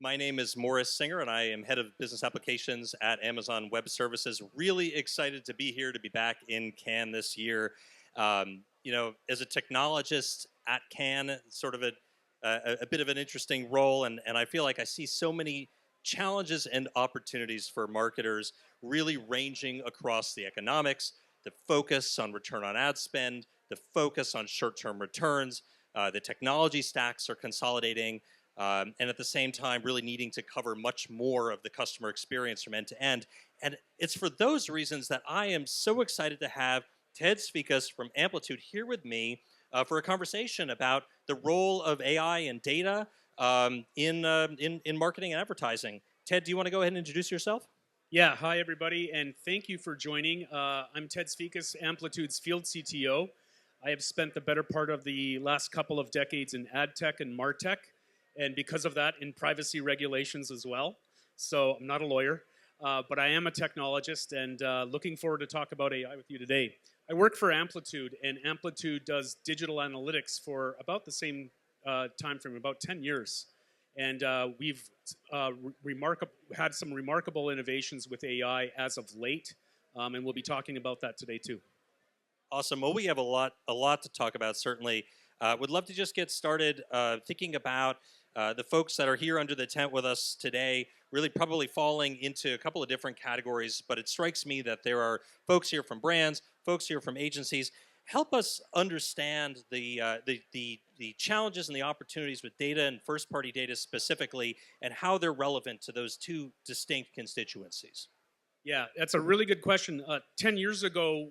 My name is Morris Singer, and I am head of business applications at Amazon Web Services. Really excited to be here, to be back in Cannes this year. As a technologist at Cannes, sort of a bit of an interesting role, and I feel like I see so many challenges and opportunities for marketers, really ranging across the economics, the focus on return on ad spend, the focus on short-term returns. The technology stacks are consolidating, and at the same time really needing to cover much more of the customer experience from end to end. And it's for those reasons that I am so excited to have Ted Sfikas from Amplitude here with me for a conversation about the role of AI and data in marketing and advertising. Ted, do you want to go ahead and introduce yourself? Yeah, hi everybody, and thank you for joining. I'm Ted Sfikas, Amplitude's field CTO. I have spent the better part of the last couple of decades in ad tech and martech, and because of that, in privacy regulations as well. So I'm not a lawyer, but I am a technologist, and looking forward to talk about AI with you today. I work for Amplitude, and Amplitude does digital analytics for about the same time frame, about 10 years. And we've had some remarkable innovations with AI as of late, and we'll be talking about that today too. Awesome. Well, we have a lot to talk about. Certainly, would love to just get started thinking about the folks that are here under the tent with us today. Really, probably falling into a couple of different categories, but it strikes me that there are folks here from brands, folks here from agencies. Help us understand the challenges and the opportunities with data and first-party data specifically, and how they're relevant to those two distinct constituencies. Yeah, that's a really good question. 10 years ago,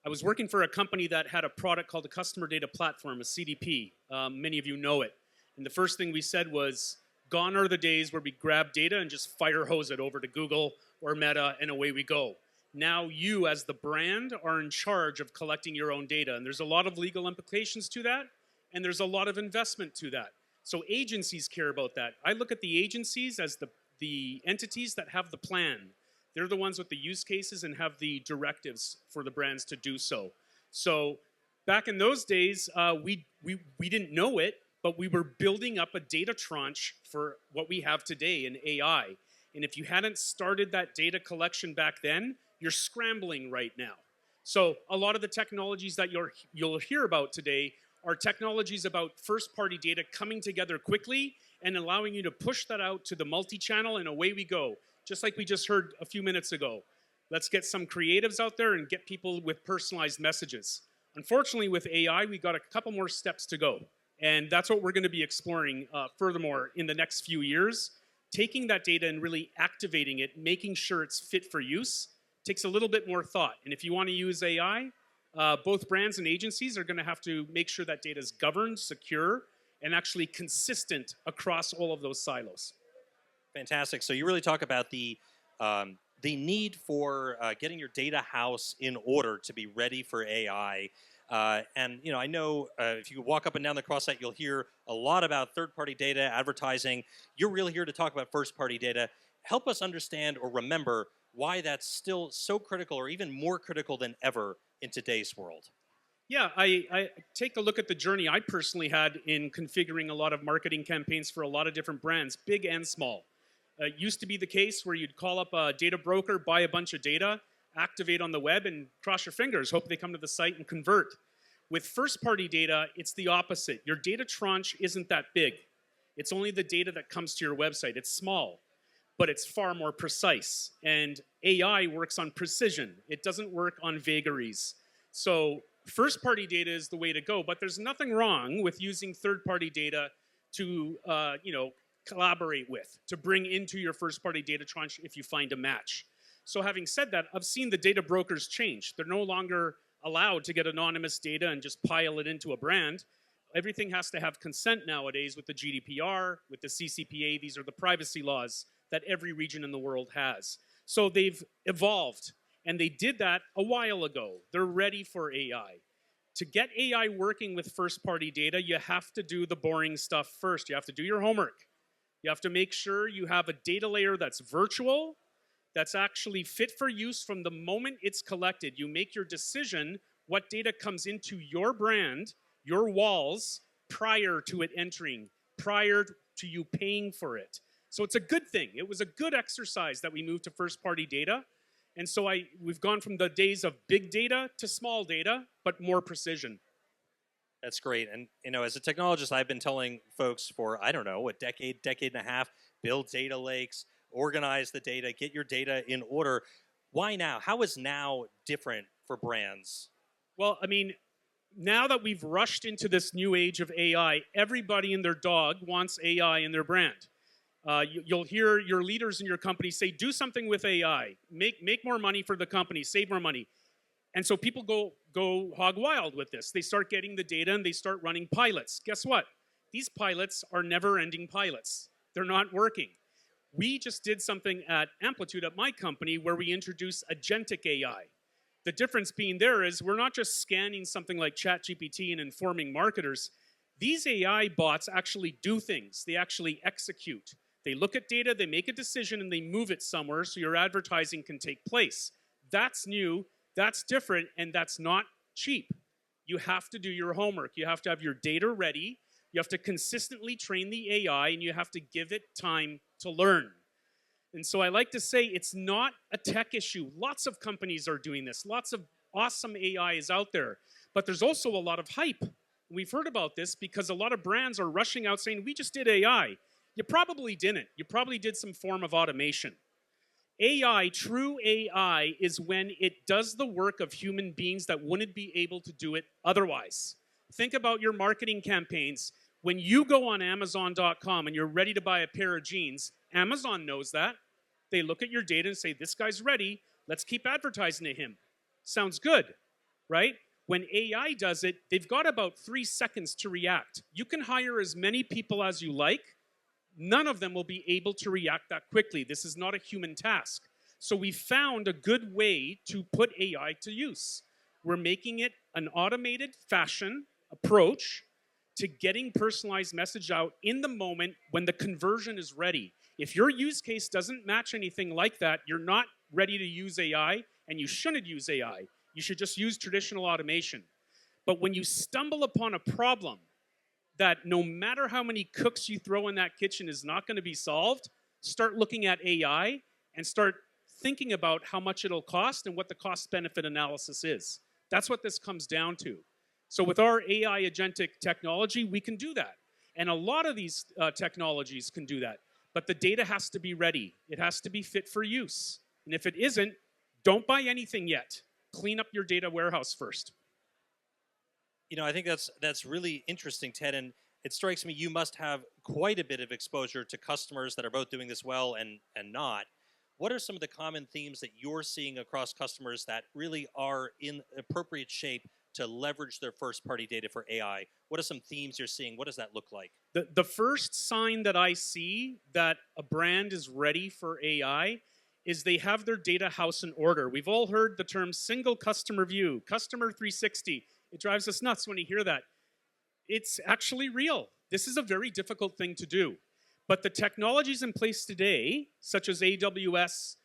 I was working for a company that had a product called a Customer Data Platform, a CDP. Many of you know it. And the first thing we said was, gone are the days where we grab data and just fire hose it over to Google or Meta, and away we go. Now you, as the brand, are in charge of collecting your own data. And there's a lot of legal implications to that, and there's a lot of investment to that. So agencies care about that. I look at the agencies as the entities that have the plan. They're the ones with the use cases and have the directives for the brands to do so. So back in those days, we didn't know it, but we were building up a data tranche for what we have today in AI. And if you hadn't started that data collection back then, you're scrambling right now. So a lot of the technologies that you'll hear about today are technologies about first-party data coming together quickly and allowing you to push that out to the multi-channel, and away we go. Just like we just heard a few minutes ago. Let's get some creatives out there and get people with personalized messages. Unfortunately, with AI, we got a couple more steps to go. And that's what we're going to be exploring furthermore in the next few years. Taking that data and really activating it, making sure it's fit for use, takes a little bit more thought. And if you want to use AI, both brands and agencies are going to have to make sure that data is governed, secure, and actually consistent across all of those silos. Fantastic. So you really talk about the need for getting your data house in order to be ready for AI. And I know if you walk up and down the cross site, you'll hear a lot about third-party data, advertising. You're really here to talk about first-party data. Help us understand or remember why that's still so critical, or even more critical than ever in today's world. Yeah, I take a look at the journey I personally had in configuring a lot of marketing campaigns for a lot of different brands, big and small. It used to be the case where you'd call up a data broker, buy a bunch of data, activate on the web, and cross your fingers, hope they come to the site and convert. With first-party data, it's the opposite. Your data tranche isn't that big. It's only the data that comes to your website. It's small, but it's far more precise. And AI works on precision. It doesn't work on vagaries. So first-party data is the way to go, but there's nothing wrong with using third-party data to, collaborate with, to bring into your first-party data tranche if you find a match. So having said that, I've seen the data brokers change. They're no longer allowed to get anonymous data and just pile it into a brand. Everything has to have consent nowadays with the GDPR, with the CCPA. These are the privacy laws that every region in the world has. So they've evolved, and they did that a while ago. They're ready for AI. To get AI working with first-party data, you have to do the boring stuff first. You have to do your homework. You have to make sure you have a data layer that's virtual, that's actually fit for use from the moment it's collected. You make your decision what data comes into your brand, your walls, prior to it entering, prior to you paying for it. So it's a good thing. It was a good exercise that we moved to first-party data. And so we've gone from the days of big data to small data, but more precision. That's great. And, as a technologist, I've been telling folks for, I don't know, a decade and a half, build data lakes, organize the data, get your data in order. Why now? How is now different for brands? Well, I mean, now that we've rushed into this new age of AI, everybody and their dog wants AI in their brand. You'll hear your leaders in your company say, do something with AI, make more money for the company, save more money. And so people go hog wild with this. They start getting the data and they start running pilots. Guess what? These pilots are never-ending pilots. They're not working. We just did something at Amplitude at my company where we introduced agentic AI. The difference being there is we're not just scanning something like ChatGPT and informing marketers. These AI bots actually do things. They actually execute. They look at data, they make a decision, and they move it somewhere so your advertising can take place. That's new, that's different, and that's not cheap. You have to do your homework. You have to have your data ready. You have to consistently train the AI, and you have to give it time to learn. And so I like to say it's not a tech issue. Lots of companies are doing this. Lots of awesome AI is out there. But there's also a lot of hype. We've heard about this because a lot of brands are rushing out saying, we just did AI. You probably didn't. You probably did some form of automation. AI, true AI, is when it does the work of human beings that wouldn't be able to do it otherwise. Think about your marketing campaigns. When you go on Amazon.com and you're ready to buy a pair of jeans, Amazon knows that. They look at your data and say, this guy's ready. Let's keep advertising to him. Sounds good, right? When AI does it, they've got about 3 seconds to react. You can hire as many people as you like. None of them will be able to react that quickly. This is not a human task. So we found a good way to put AI to use. We're making it an automated fashion approach to getting personalized message out in the moment when the conversion is ready. If your use case doesn't match anything like that, you're not ready to use AI, and you shouldn't use AI. You should just use traditional automation. But when you stumble upon a problem that no matter how many cooks you throw in that kitchen is not going to be solved, start looking at AI and start thinking about how much it'll cost and what the cost-benefit analysis is. That's what this comes down to. So with our AI agentic technology, we can do that. And a lot of these technologies can do that. But the data has to be ready. It has to be fit for use. And if it isn't, don't buy anything yet. Clean up your data warehouse first. I think that's really interesting, Ted, and it strikes me you must have quite a bit of exposure to customers that are both doing this well and not. What are some of the common themes that you're seeing across customers that really are in appropriate shape to leverage their first-party data for AI? What are some themes you're seeing? What does that look like? The first sign that I see that a brand is ready for AI is they have their data house in order. We've all heard the term single customer view, customer 360. It drives us nuts when you hear that. It's actually real. This is a very difficult thing to do. But the technologies in place today, such as AWS,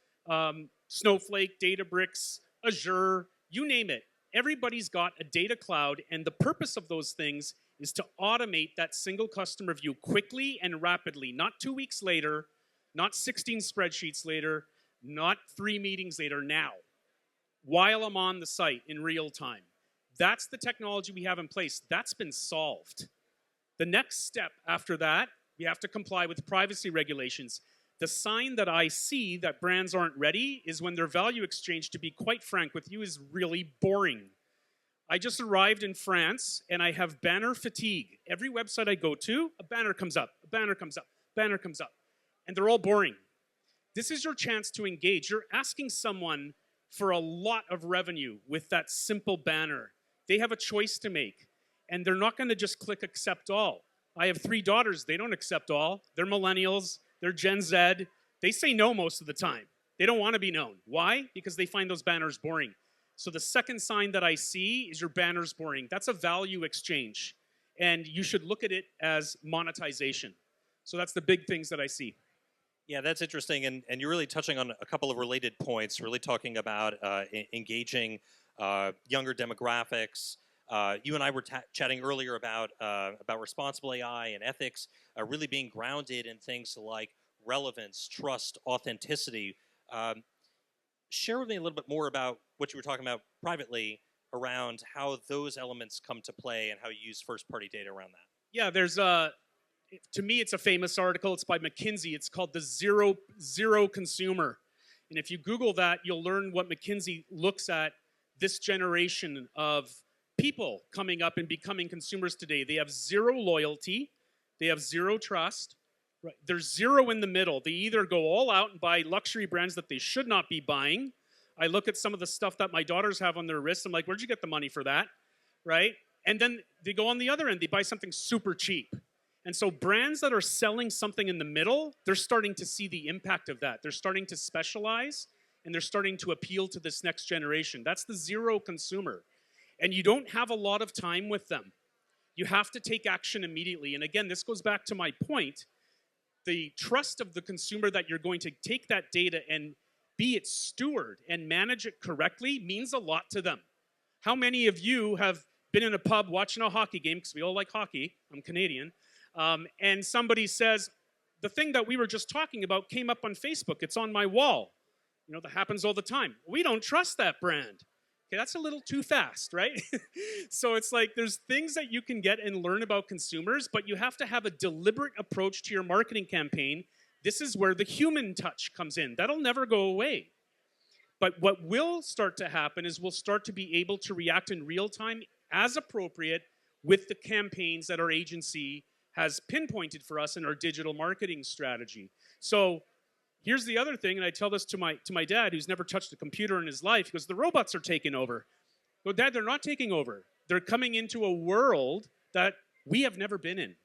Snowflake, Databricks, Azure, you name it, everybody's got a data cloud, and the purpose of those things is to automate that single customer view quickly and rapidly, not 2 weeks later, not 16 spreadsheets later, not 3 meetings later, now, while I'm on the site in real time. That's the technology we have in place. That's been solved. The next step after that, we have to comply with privacy regulations. The sign that I see that brands aren't ready is when their value exchange, to be quite frank with you, is really boring. I just arrived in France, and I have banner fatigue. Every website I go to, a banner comes up, a banner comes up, a banner comes up, and they're all boring. This is your chance to engage. You're asking someone for a lot of revenue with that simple banner. They have a choice to make, and they're not going to just click accept all. I have 3 daughters. They don't accept all. They're millennials. They're Gen Z. They say no most of the time. They don't want to be known. Why? Because they find those banners boring. So the second sign that I see is your banner's boring. That's a value exchange, and you should look at it as monetization. So that's the big things that I see. Yeah, that's interesting, and you're really touching on a couple of related points, really talking about engaging younger demographics, You and I were chatting earlier about responsible AI and ethics, really being grounded in things like relevance, trust, authenticity. Um, Share with me a little bit more about what you were talking about privately around how those elements come to play and how you use first-party data around that. Yeah, there's to me, it's a famous article. It's by McKinsey. It's called the Zero Consumer. And if you Google that, you'll learn what McKinsey looks at this generation of people coming up and becoming consumers today. They have zero loyalty. They have zero trust. Right? There's zero in the middle. They either go all out and buy luxury brands that they should not be buying. I look at some of the stuff that my daughters have on their wrists. I'm like, where'd you get the money for that? Right? And then they go on the other end. They buy something super cheap. And so brands that are selling something in the middle, they're starting to see the impact of that. They're starting to specialize, and they're starting to appeal to this next generation. That's the zero consumer. And you don't have a lot of time with them. You have to take action immediately. And again, this goes back to my point. The trust of the consumer that you're going to take that data and be its steward and manage it correctly means a lot to them. How many of you have been in a pub watching a hockey game, because we all like hockey, I'm Canadian, and somebody says, the thing that we were just talking about came up on Facebook, it's on my wall. You know, that happens all the time. We don't trust that brand. Okay, that's a little too fast, right? So it's like there's things that you can get and learn about consumers, but you have to have a deliberate approach to your marketing campaign. This is where the human touch comes in. That'll never go away. But what will start to happen is we'll start to be able to react in real time as appropriate with the campaigns that our agency has pinpointed for us in our digital marketing strategy. So here's the other thing, and I tell this to my dad, who's never touched a computer in his life. He goes, the robots are taking over. I go, Dad, they're not taking over. They're coming into a world that we have never been in.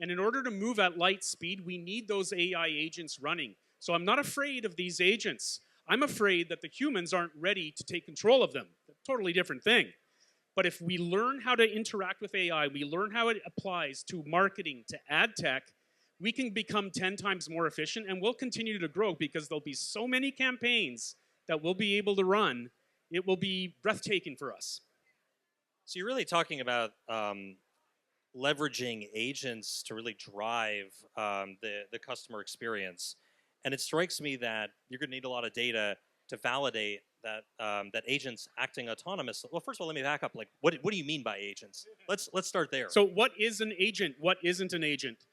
And in order to move at light speed, we need those AI agents running. So I'm not afraid of these agents. I'm afraid that the humans aren't ready to take control of them. A totally different thing. But if we learn how to interact with AI, we learn how it applies to marketing, to ad tech, we can become 10 times more efficient, and we'll continue to grow because there'll be so many campaigns that we'll be able to run. It will be breathtaking for us. So you're really talking about leveraging agents to really drive the customer experience. And it strikes me that you're going to need a lot of data to validate that that agents acting autonomous. Well, first of all, let me back up. Like, what do you mean by agents? Let's start there. So what is an agent? What isn't an agent?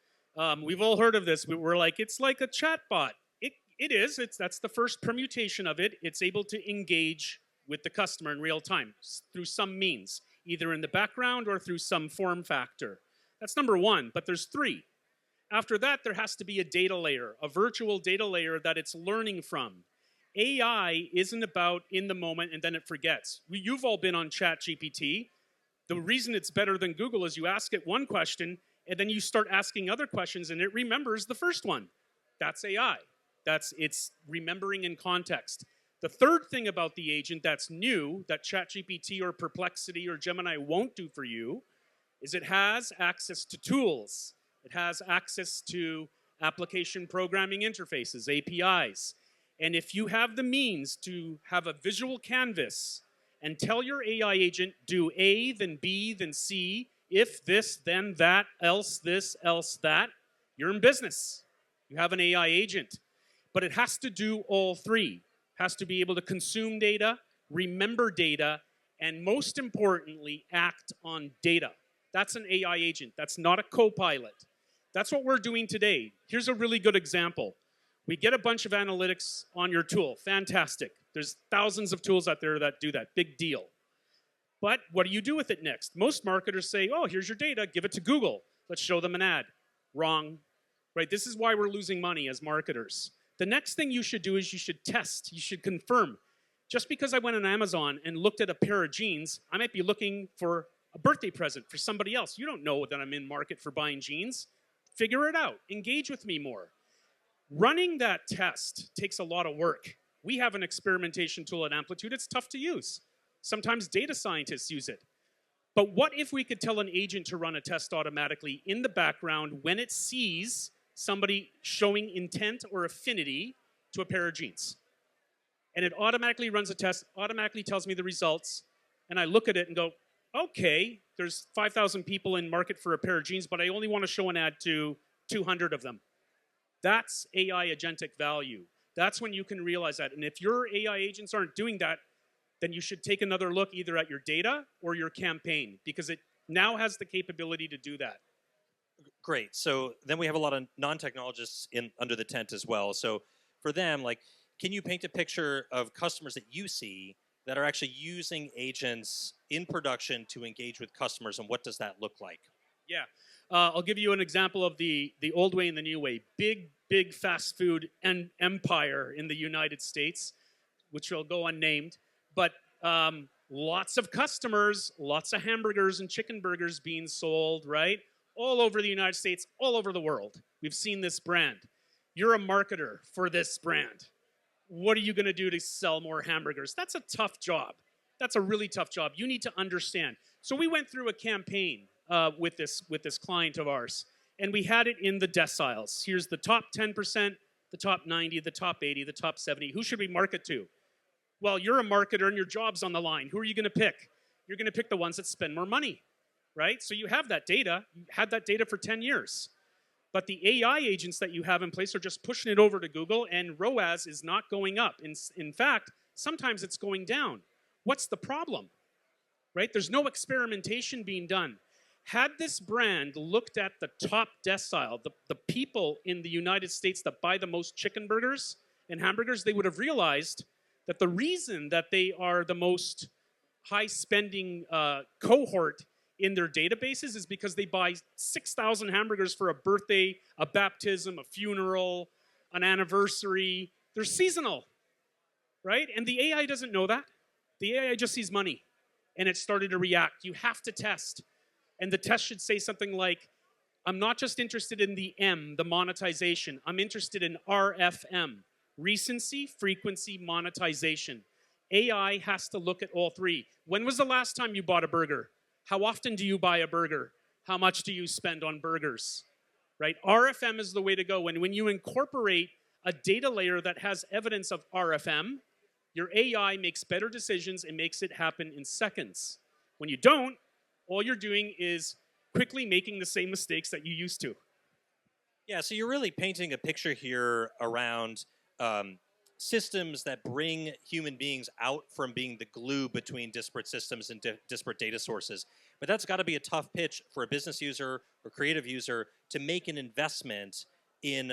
We've all heard of this. We're like, it's like a chatbot. It is. That's the first permutation of it. It's able to engage with the customer in real time through some means, either in the background or through some form factor. That's number one, but there's three. After that, there has to be a data layer, a virtual data layer that it's learning from. AI isn't about in the moment and then it forgets. You've all been on ChatGPT. The reason it's better than Google is you ask it one question and then you start asking other questions and it remembers the first one. That's AI. It's remembering in context. The third thing about the agent that's new, that ChatGPT or Perplexity or Gemini won't do for you, is it has access to tools. It has access to application programming interfaces, APIs. And if you have the means to have a visual canvas and tell your AI agent, do A, then B, then C, if this, then that, else this, else that, you're in business. You have an AI agent. But it has to do all three. It has to be able to consume data, remember data, and most importantly, act on data. That's an AI agent. That's not a co-pilot. That's what we're doing today. Here's a really good example. We get a bunch of analytics on your tool. Fantastic. There's thousands of tools out there that do that. Big deal. But what do you do with it next? Most marketers say, oh, here's your data. Give it to Google. Let's show them an ad. Wrong. Right? This is why we're losing money as marketers. The next thing you should do is you should test. You should confirm. Just because I went on Amazon and looked at a pair of jeans, I might be looking for a birthday present for somebody else. You don't know that I'm in market for buying jeans. Figure it out. Engage with me more. Running that test takes a lot of work. We have an experimentation tool at Amplitude. It's tough to use. Sometimes data scientists use it. But what if we could tell an agent to run a test automatically in the background when it sees somebody showing intent or affinity to a pair of jeans? And it automatically runs a test, automatically tells me the results, and I look at it and go, Okay, there's 5,000 people in market for a pair of jeans, but I only want to show an ad to 200 of them. That's AI agentic value. That's when you can realize that. And if your AI agents aren't doing that, then you should take another look either at your data or your campaign, because it now has the capability to do that. Great. So then we have a lot of non-technologists in under the tent as well. So for them, like, can you paint a picture of customers that you see that are actually using agents in production to engage with customers, and what does that look like? Yeah. I'll give you an example of the old way and the new way. Big fast food empire in the United States, which will go unnamed, but lots of customers, lots of hamburgers and chicken burgers being sold, right? All over the United States, all over the world. We've seen this brand. You're a marketer for this brand. What are you going to do to sell more hamburgers? That's a tough job. That's a really tough job. You need to understand. So we went through a campaign with this client of ours, and we had it in the deciles. Here's the top 10%, the top 90, the top 80, the top 70. Who should we market to? Well, you're a marketer and your job's on the line. Who are you going to pick? You're going to pick the ones that spend more money, right? So you have that data. You had that data for 10 years. But the AI agents that you have in place are just pushing it over to Google, and ROAS is not going up. In fact, sometimes it's going down. What's the problem? Right? There's no experimentation being done. Had this brand looked at the top decile, the people in the United States that buy the most chicken burgers and hamburgers, they would have realized that the reason that they are the most high-spending cohort in their databases is because they buy 6,000 hamburgers for a birthday, a baptism, a funeral, an anniversary. They're seasonal, right? And the AI doesn't know that. The AI just sees money, and it started to react. You have to test. And the test should say something like, I'm not just interested in the M, the monetization. I'm interested in RFM, recency, frequency, monetization. AI has to look at all three. When was the last time you bought a burger? How often do you buy a burger? How much do you spend on burgers? Right? RFM is the way to go. And when you incorporate a data layer that has evidence of RFM, your AI makes better decisions and makes it happen in seconds. When you don't, all you're doing is quickly making the same mistakes that you used to. Yeah, so you're really painting a picture here around systems that bring human beings out from being the glue between disparate systems and disparate data sources. But that's got to be a tough pitch for a business user or creative user to make an investment in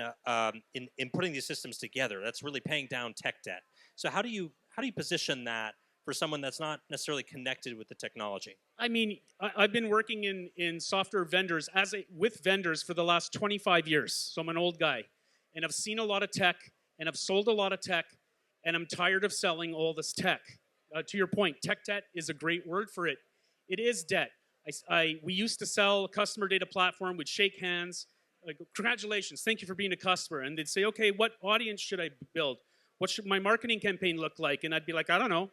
putting these systems together. That's really paying down tech debt. So how do you position that for someone that's not necessarily connected with the technology? I mean, I've been working in software vendors with vendors for the last 25 years. So I'm an old guy, and I've seen a lot of tech, and I've sold a lot of tech, and I'm tired of selling all this tech. To your point, tech debt is a great word for it. It is debt. We used to sell a customer data platform. We'd shake hands. Like, congratulations, thank you for being a customer. And they'd say, okay, what audience should I build? What should my marketing campaign look like? And I'd be like, I don't know.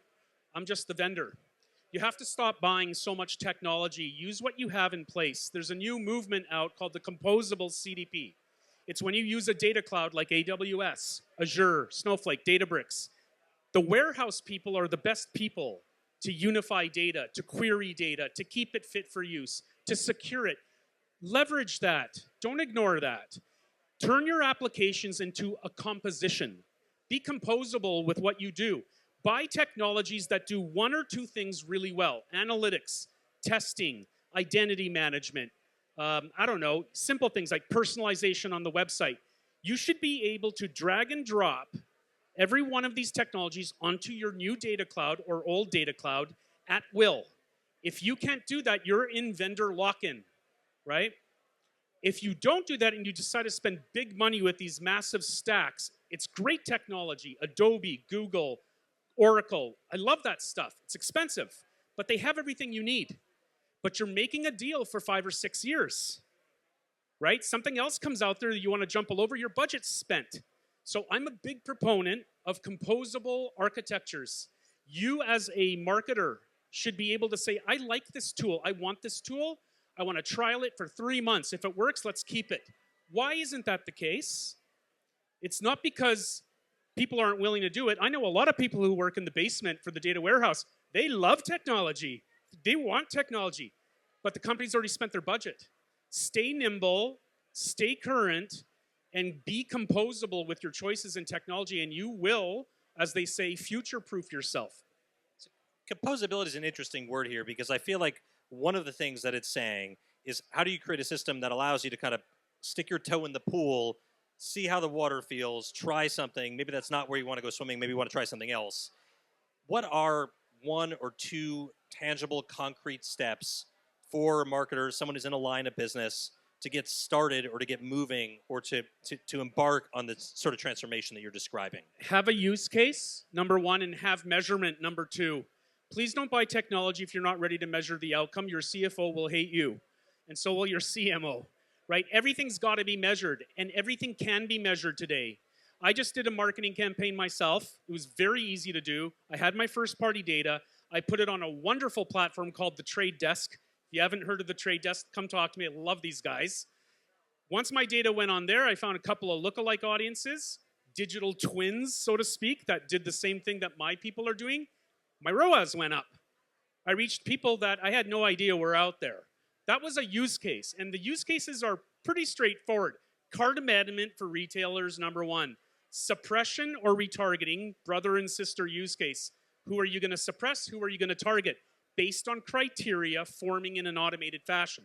I'm just the vendor. You have to stop buying so much technology. Use what you have in place. There's a new movement out called the composable CDP. It's when you use a data cloud like AWS, Azure, Snowflake, Databricks. The warehouse people are the best people to unify data, to query data, to keep it fit for use, to secure it. Leverage that. Don't ignore that. Turn your applications into a composition. Be composable with what you do. Buy technologies that do one or two things really well. Analytics, testing, identity management. I don't know, simple things like personalization on the website. You should be able to drag and drop every one of these technologies onto your new data cloud or old data cloud at will. If you can't do that, you're in vendor lock-in, right? If you don't do that and you decide to spend big money with these massive stacks, it's great technology. Adobe, Google, Oracle. I love that stuff. It's expensive, but they have everything you need. But you're making a deal for 5 or 6 years, right? Something else comes out there that you want to jump all over, your budget's spent. So I'm a big proponent of composable architectures. You as a marketer should be able to say, I like this tool. I want this tool. I want to trial it for 3 months. If it works, let's keep it. Why isn't that the case? It's not because people aren't willing to do it. I know a lot of people who work in the basement for the data warehouse. They love technology. They want technology, but the company's already spent their budget. Stay nimble, stay current, and be composable with your choices in technology, and you will, as they say, future-proof yourself. Composability is an interesting word here because I feel like one of the things that it's saying is how do you create a system that allows you to kind of stick your toe in the pool, see how the water feels, try something. Maybe that's not where you want to go swimming. Maybe you want to try something else. What are one or two tangible, concrete steps for marketers, someone who's in a line of business, to get started or to get moving or to embark on this sort of transformation that you're describing? Have a use case, number one, and have measurement, number two. Please don't buy technology if you're not ready to measure the outcome. Your CFO will hate you, and so will your CMO, right? Everything's got to be measured, and everything can be measured today. I just did a marketing campaign myself. It was very easy to do. I had my first-party data. I put it on a wonderful platform called The Trade Desk. If you haven't heard of The Trade Desk, come talk to me. I love these guys. Once my data went on there, I found a couple of lookalike audiences, digital twins, so to speak, that did the same thing that my people are doing. My ROAS went up. I reached people that I had no idea were out there. That was a use case, and the use cases are pretty straightforward. Cart abandonment for retailers, number one. Suppression or retargeting, brother and sister use case. Who are you going to suppress? Who are you going to target? Based on criteria forming in an automated fashion.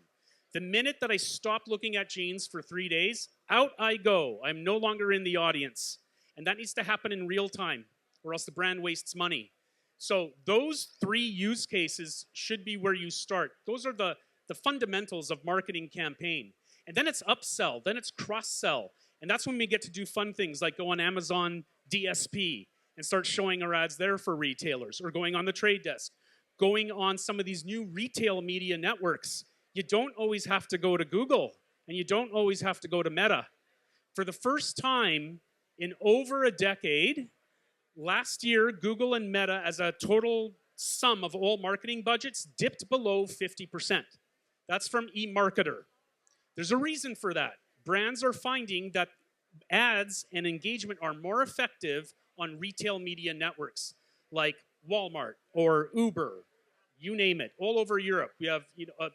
The minute that I stop looking at jeans for 3 days, out I go. I'm no longer in the audience. And that needs to happen in real time, or else the brand wastes money. So those three use cases should be where you start. Those are the fundamentals of marketing campaign. And then it's upsell, then it's cross-sell. And that's when we get to do fun things like go on Amazon DSP and start showing our ads there for retailers, or going on the Trade Desk, going on some of these new retail media networks. You don't always have to go to Google, and you don't always have to go to Meta. For the first time in over a decade, last year, Google and Meta, as a total sum of all marketing budgets, dipped below 50%. That's from eMarketer. There's a reason for that. Brands are finding that ads and engagement are more effective on retail media networks like Walmart or Uber, you name it, all over Europe. We have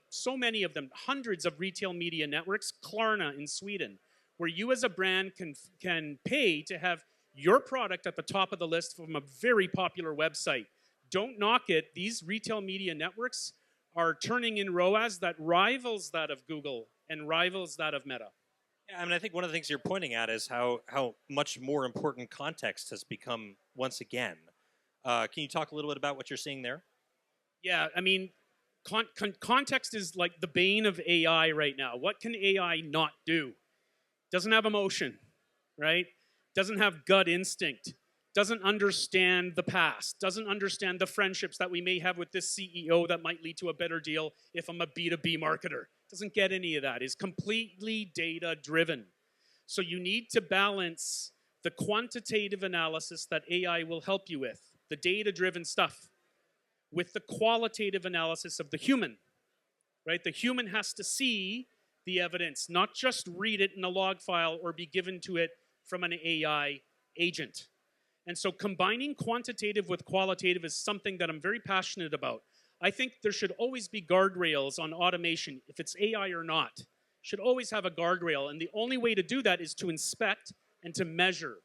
so many of them, hundreds of retail media networks, Klarna in Sweden, where you as a brand can pay to have your product at the top of the list from a very popular website. Don't knock it. These retail media networks are turning in ROAS that rivals that of Google and rivals that of Meta. Yeah, I mean, I think one of the things you're pointing at is how much more important context has become once again. Can you talk a little bit about what you're seeing there? Yeah, I mean, context is like the bane of AI right now. What can AI not do? Doesn't have emotion, right? Doesn't have gut instinct. Doesn't understand the past. Doesn't understand the friendships that we may have with this CEO that might lead to a better deal if I'm a B2B marketer. Doesn't get any of that. Is completely data-driven. So you need to balance the quantitative analysis that AI will help you with, the data-driven stuff, with the qualitative analysis of the human, right? The human has to see the evidence, not just read it in a log file or be given to it from an AI agent. And so combining quantitative with qualitative is something that I'm very passionate about. I think there should always be guardrails on automation, if it's AI or not. Should always have a guardrail, and the only way to do that is to inspect and to measure.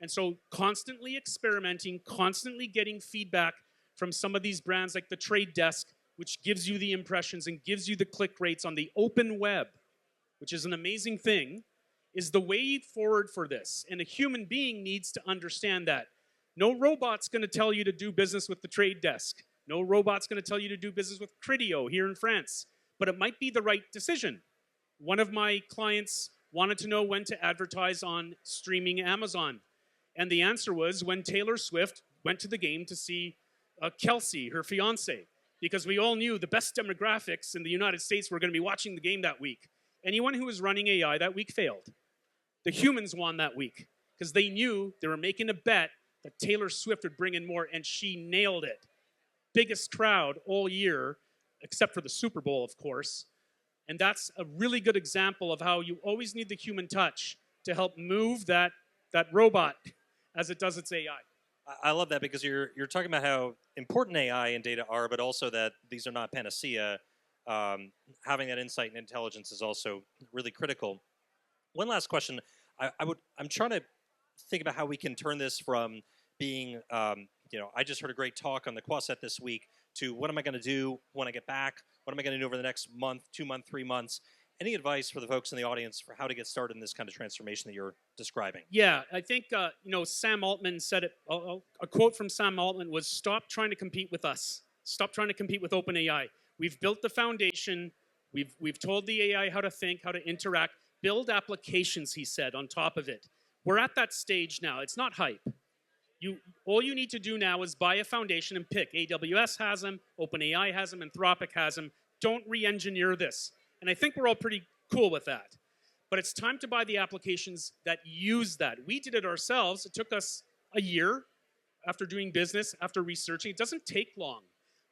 And so constantly experimenting, constantly getting feedback from some of these brands like the Trade Desk, which gives you the impressions and gives you the click rates on the open web, which is an amazing thing, is the way forward for this. And a human being needs to understand that. No robot's going to tell you to do business with the Trade Desk. No robot's going to tell you to do business with Criteo here in France. But it might be the right decision. One of my clients wanted to know when to advertise on streaming Amazon. And the answer was when Taylor Swift went to the game to see Kelsey, her fiance. Because we all knew the best demographics in the United States were going to be watching the game that week. Anyone who was running AI that week failed. The humans won that week because they knew they were making a bet that Taylor Swift would bring in more, and she nailed it. Biggest crowd all year, except for the Super Bowl, of course. And that's a really good example of how you always need the human touch to help move that robot as it does its AI. I love that because you're talking about how important AI and data are, but also that these are not panacea. Um, Having that insight and intelligence is also really critical. One last question. I'm trying to think about how we can turn this from being, I just heard a great talk on the Quaset this week to what am I going to do when I get back? What am I going to do over the next month, 2 month, 3 months? Any advice for the folks in the audience for how to get started in this kind of transformation that you're describing? Yeah, I think Sam Altman said it. A quote from Sam Altman was, "Stop trying to compete with us. Stop trying to compete with OpenAI. We've built the foundation. We've told the AI how to think, how to interact. Build applications," he said, on top of it. We're at that stage now. It's not hype. All you need to do now is buy a foundation and pick. AWS has them, OpenAI has them, Anthropic has them. Don't re-engineer this. And I think we're all pretty cool with that. But it's time to buy the applications that use that. We did it ourselves. It took us a year after doing business, after researching. It doesn't take long.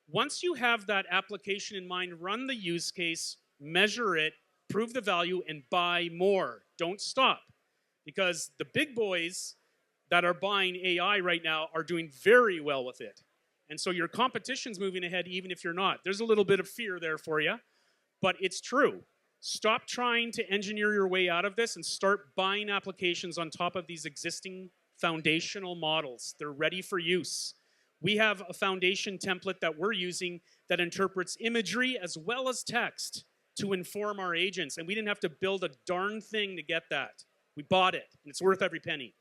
Once you have that application in mind, run the use case, measure it, prove the value, and buy more. Don't stop. Because the big boys that are buying AI right now are doing very well with it. And so your competition's moving ahead even if you're not. There's a little bit of fear there for you, but it's true. Stop trying to engineer your way out of this and start buying applications on top of these existing foundational models. They're ready for use. We have a foundation template that we're using that interprets imagery as well as text to inform our agents, and we didn't have to build a darn thing to get that. We bought it, and it's worth every penny.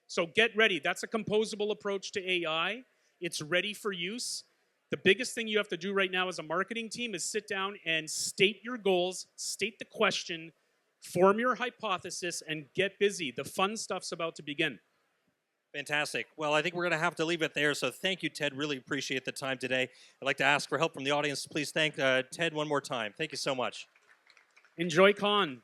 So get ready. That's a composable approach to AI. It's ready for use. The biggest thing you have to do right now as a marketing team is sit down and state your goals, state the question, form your hypothesis, and get busy. The fun stuff's about to begin. Fantastic. Well, I think we're going to have to leave it there. So thank you, Ted. Really appreciate the time today. I'd like to ask for help from the audience. Please thank Ted one more time. Thank you so much. Enjoy Con.